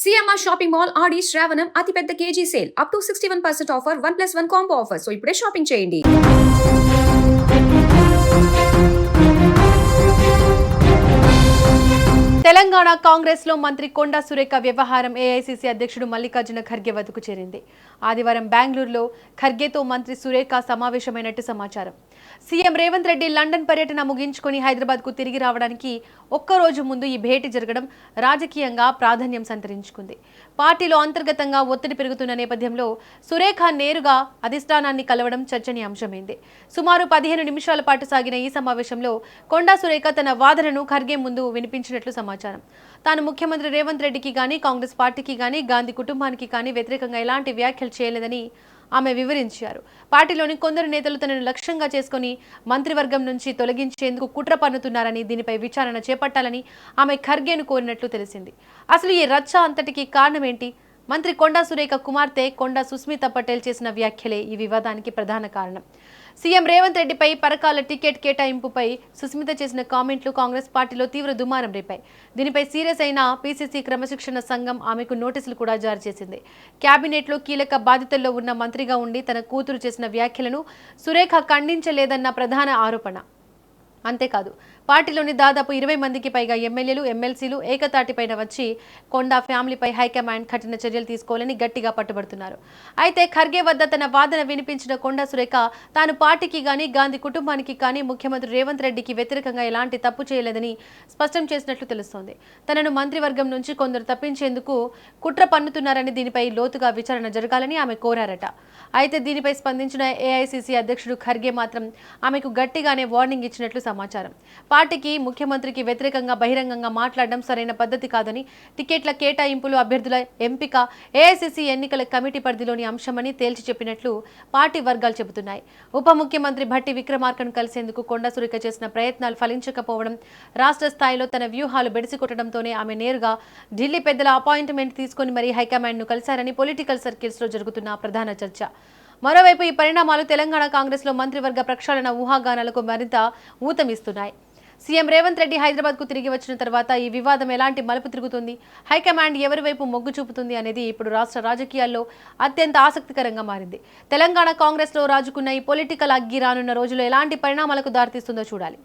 CMR shopping mall ఆడి శ్రావణం అతిపెద్ద KG sale up to 61% offer 1+1 combo offer. So ఇప్పుడే shopping చేయండి. తెలంగాణ కాంగ్రెస్ లో మంత్రి కొండా సురేఖ వ్యవహారం ఏఐసీసీ అధ్యక్షుడు మల్లికార్జున ఖర్గే వద్దకు చేరింది. ఆదివారం బెంగళూరులో ఖర్గేతో మంత్రి సురేఖ సమావేశమైనట్టు సమాచారం. సీఎం రేవంత్ రెడ్డి లండన్ పర్యటన ముగించుకొని హైదరాబాద్ కు తిరిగి రావడానికి ఒక్కరోజు ముందు ఈ భేటీ జరగడం రాజకీయంగా ప్రాధాన్యం సంతరించుకుంది. పార్టీలో అంతర్గతంగా ఒత్తిడి పెరుగుతున్న నేపథ్యంలో సురేఖ నేరుగా అధిష్టానాన్ని కలవడం చర్చనీయాంశమైంది. సుమారు 15 నిమిషాల పాటు సాగిన ఈ సమావేశంలో కొండా సురేఖ తన వాదనను ఖర్గే ముందు వినిపించినట్లు సమాచారం. తాను ముఖ్యమంత్రి రేవంత్ రెడ్డికి గానీ కాంగ్రెస్ పార్టీకి గానీ గాంధీ కుటుంబానికి కానీ వ్యతిరేకంగా ఎలాంటి వ్యాఖ్యలు చేయలేదని ఆమె వివరించారు. పార్టీలోని కొందరు నేతలు తనను లక్ష్యంగా చేసుకుని మంత్రివర్గం నుంచి తొలగించేందుకు కుట్ర పన్నుతున్నారని, దీనిపై విచారణ చేపట్టాలని ఆమె ఖర్గేను కోరినట్లు తెలిసింది. అసలు ఈ రచ్చ అంతటికీ కారణమేంటి? మంత్రి కొండా సురేఖ కుమార్తె కొండా సుస్మిత పటేల్ చేసిన వ్యాఖ్యలే ఈ వివాదానికి ప్రధాన కారణం. సీఎం రేవంత్ రెడ్డిపై పరకాల టికెట్ కేటాయింపుపై సుస్మిత చేసిన కామెంట్లు కాంగ్రెస్ పార్టీలో తీవ్ర దుమారం రేపాయి. దీనిపై సీరియస్ అయిన పీసీసీ క్రమశిక్షణ సంఘం ఆమెకు నోటీసులు కూడా జారీ చేసింది. కేబినెట్లో కీలక బాధ్యతల్లో ఉన్న మంత్రిగా ఉండి తన కూతురు చేసిన వ్యాఖ్యలను సురేఖ ఖండించలేదన్న ప్రధాన ఆరోపణ. అంతేకాదు, పార్టీలోని దాదాపు 20 మందికి పైగా ఎమ్మెల్యేలు, ఎమ్మెల్సీలు ఏకతాటిపైన వచ్చి కొండా ఫ్యామిలీపై హైకమాండ్ కఠిన చర్యలు తీసుకోవాలని గట్టిగా పట్టుబడుతున్నారు. అయితే ఖర్గే వద్ద తన వాదన వినిపించిన కొండా సురేఖ తాను పార్టీకి గానీ గాంధీ కుటుంబానికి కానీ ముఖ్యమంత్రి రేవంత్ రెడ్డికి వ్యతిరేకంగా ఎలాంటి తప్పు చేయలేదని స్పష్టం చేసినట్లు తెలుస్తోంది. తనను మంత్రివర్గం నుంచి కొందరు తప్పించేందుకు కుట్ర పన్నుతున్నారని, దీనిపై లోతుగా విచారణ జరగాలని ఆమె కోరారట. అయితే దీనిపై స్పందించిన ఏఐసీసీ అధ్యక్షుడు ఖర్గే మాత్రం ఆమెకు గట్టిగానే వార్నింగ్ ఇచ్చినట్లు సమాచారం. పార్టీకి, ముఖ్యమంత్రికి వ్యతిరేకంగా బహిరంగంగా మాట్లాడడం సరైన పద్ధతి కాదని, టికెట్ల కేటాయింపులు, అభ్యర్థుల ఎంపిక ఏఐసీసీ ఎన్నికల కమిటీ పరిధిలోని అంశమని తేల్చి చెప్పినట్లు పార్టీ వర్గాలు చెబుతున్నాయి. ఉప ముఖ్యమంత్రి భట్టి విక్రమార్కను కలిసేందుకు కొండా సురేఖ చేసిన ప్రయత్నాలు ఫలించకపోవడం, రాష్ట్ర స్థాయిలో తన వ్యూహాలు బెడిసికొట్టడంతోనే ఆమె నేరుగా ఢిల్లీ పెద్దల అపాయింట్మెంట్ తీసుకుని మరీ హైకమాండ్ను కలిశారని పొలిటికల్ సర్కిల్స్లో జరుగుతున్న ప్రధాన చర్చ. మరోవైపు ఈ పరిణామాలు తెలంగాణ కాంగ్రెస్లో మంత్రివర్గ ప్రక్షాళన ఊహాగానాలకు మరింత ఊతమిస్తున్నాయి. సీఎం రేవంత్ రెడ్డి హైదరాబాద్కు తిరిగి వచ్చిన తర్వాత ఈ వివాదం ఎలాంటి మలుపు తిరుగుతుంది, హైకమాండ్ ఎవరి వైపు మొగ్గు చూపుతుంది అనేది ఇప్పుడు రాష్ట్ర రాజకీయాల్లో అత్యంత ఆసక్తికరంగా మారింది. తెలంగాణ కాంగ్రెస్లో రాజుకున్న ఈ పొలిటికల్ అగ్గి రానున్న రోజుల్లో ఎలాంటి పరిణామాలకు దారితీస్తుందో చూడాలి.